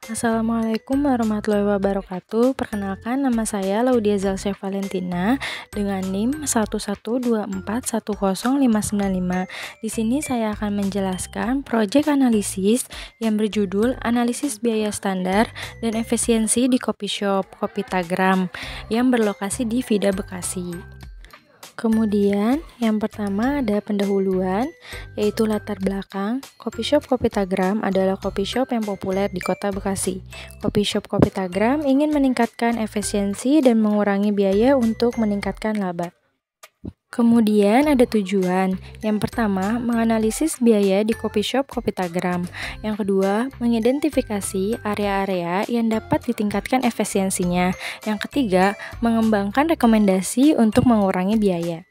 Assalamualaikum warahmatullahi wabarakatuh. Perkenalkan, nama saya Laudia Zalsya Valentina dengan NIM 112410595. Di sini saya akan menjelaskan proyek analisis yang berjudul Analisis Biaya Standar dan Efisiensi di Kopi Shop Kopitagram yang berlokasi di Vida, Bekasi. Kemudian, yang pertama ada pendahuluan, yaitu latar belakang. Kopi Shop Kopitagram adalah kopi shop yang populer di Kota Bekasi. Kopi Shop Kopitagram ingin meningkatkan efisiensi dan mengurangi biaya untuk meningkatkan laba. Kemudian ada tujuan. Yang pertama, menganalisis biaya di Kopi Shop Kopitagram. Yang kedua, mengidentifikasi area-area yang dapat ditingkatkan efisiensinya. Yang ketiga, mengembangkan rekomendasi untuk mengurangi biaya.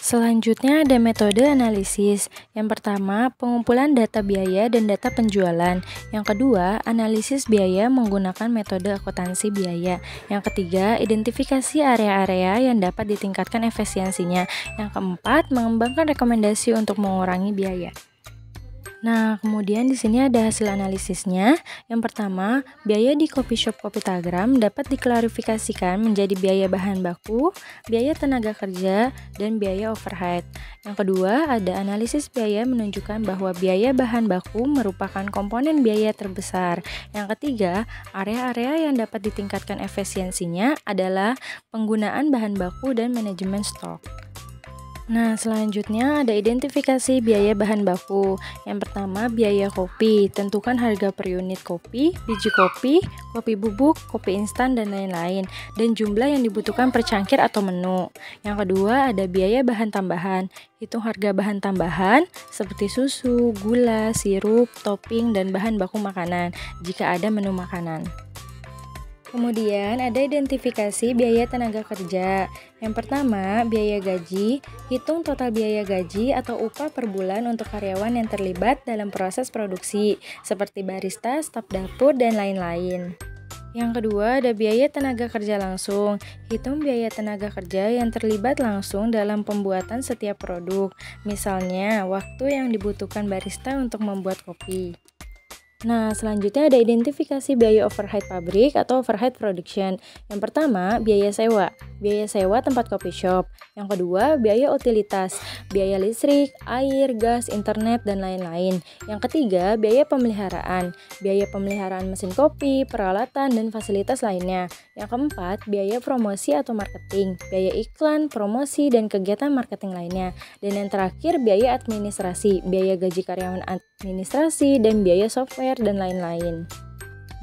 Selanjutnya ada metode analisis. Yang pertama, pengumpulan data biaya dan data penjualan. Yang kedua, analisis biaya menggunakan metode akuntansi biaya. Yang ketiga, identifikasi area-area yang dapat ditingkatkan efisiensinya. Yang keempat, mengembangkan rekomendasi untuk mengurangi biaya. Nah, kemudian di sini ada hasil analisisnya. Yang pertama, biaya di Kopi Shop Kopitagram dapat diklarifikasikan menjadi biaya bahan baku, biaya tenaga kerja, dan biaya overhead. Yang kedua, ada analisis biaya menunjukkan bahwa biaya bahan baku merupakan komponen biaya terbesar. Yang ketiga, area-area yang dapat ditingkatkan efisiensinya adalah penggunaan bahan baku dan manajemen stok. Nah, selanjutnya ada identifikasi biaya bahan baku. Yang pertama, biaya kopi. Tentukan harga per unit kopi, biji kopi, kopi bubuk, kopi instan, dan lain-lain, dan jumlah yang dibutuhkan per cangkir atau menu. Yang kedua, ada biaya bahan tambahan. Hitung harga bahan tambahan seperti susu, gula, sirup, topping, dan bahan baku makanan jika ada menu makanan. Kemudian ada identifikasi biaya tenaga kerja. Yang pertama, biaya gaji. Hitung total biaya gaji atau upah per bulan untuk karyawan yang terlibat dalam proses produksi, seperti barista, staf dapur, dan lain-lain. Yang kedua, ada biaya tenaga kerja langsung. Hitung biaya tenaga kerja yang terlibat langsung dalam pembuatan setiap produk. Misalnya, waktu yang dibutuhkan barista untuk membuat kopi. Nah, selanjutnya ada identifikasi biaya overhead pabrik atau overhead production. Yang pertama, biaya sewa. Biaya sewa tempat kopi shop. Yang kedua, biaya utilitas. Biaya listrik, air, gas, internet, dan lain-lain. Yang ketiga, biaya pemeliharaan. Biaya pemeliharaan mesin kopi, peralatan, dan fasilitas lainnya. Yang keempat, biaya promosi atau marketing. Biaya iklan, promosi, dan kegiatan marketing lainnya. Dan yang terakhir, biaya administrasi. Biaya gaji karyawan administrasi, dan biaya software, dan lain-lain.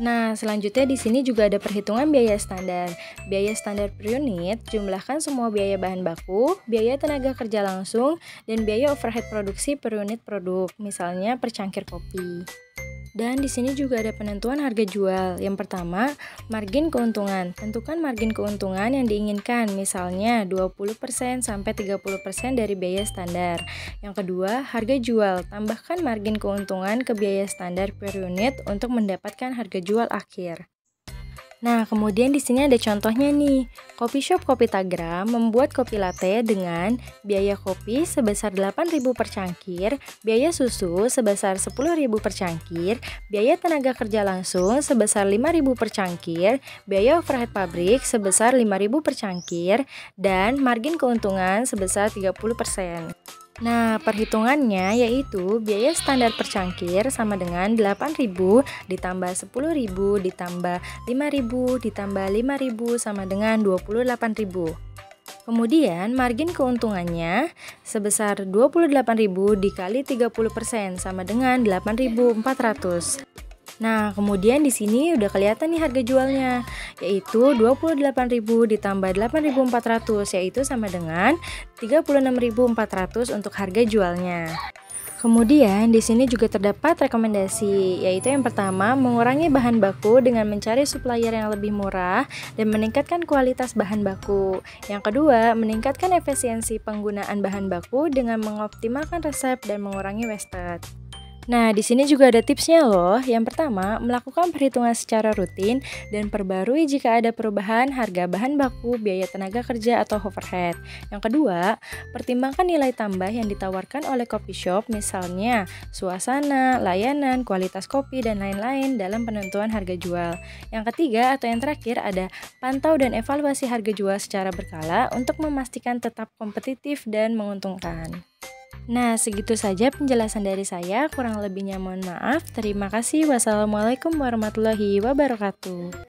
Nah, selanjutnya di sini juga ada perhitungan biaya standar. Biaya standar per unit, jumlahkan semua biaya bahan baku, biaya tenaga kerja langsung, dan biaya overhead produksi per unit produk, misalnya per cangkir kopi. Dan di sini juga ada penentuan harga jual. Yang pertama, margin keuntungan. Tentukan margin keuntungan yang diinginkan, misalnya 20% sampai 30% dari biaya standar. Yang kedua, harga jual. Tambahkan margin keuntungan ke biaya standar per unit untuk mendapatkan harga jual akhir. Nah, kemudian di sini ada contohnya nih. Kopi Shop Kopitagram membuat kopi latte dengan biaya kopi sebesar 8.000 per cangkir, biaya susu sebesar 10.000 per cangkir, biaya tenaga kerja langsung sebesar 5.000 per cangkir, biaya overhead pabrik sebesar 5.000 per cangkir, dan margin keuntungan sebesar 30%. Nah, perhitungannya yaitu biaya standar per cangkir sama dengan 8.000 ditambah 10.000 ditambah 5.000 ditambah 5.000 sama dengan 28.000. Kemudian margin keuntungannya sebesar 28.000 dikali 30% sama dengan 8.400. Nah, kemudian di sini udah kelihatan nih harga jualnya, yaitu 28.000 ditambah 8.400, yaitu sama dengan 36.400 untuk harga jualnya. Kemudian di sini juga terdapat rekomendasi, yaitu yang pertama, mengurangi bahan baku dengan mencari supplier yang lebih murah dan meningkatkan kualitas bahan baku. Yang kedua, meningkatkan efisiensi penggunaan bahan baku dengan mengoptimalkan resep dan mengurangi wastage. Nah, di sini juga ada tipsnya loh. Yang pertama, melakukan perhitungan secara rutin dan perbarui jika ada perubahan harga bahan baku, biaya tenaga kerja, atau overhead. Yang kedua, pertimbangkan nilai tambah yang ditawarkan oleh coffee shop, misalnya suasana, layanan, kualitas kopi, dan lain-lain dalam penentuan harga jual. Yang ketiga atau yang terakhir ada pantau dan evaluasi harga jual secara berkala untuk memastikan tetap kompetitif dan menguntungkan. Nah, segitu saja penjelasan dari saya. Kurang lebihnya mohon maaf. Terima kasih. Wassalamualaikum warahmatullahi wabarakatuh.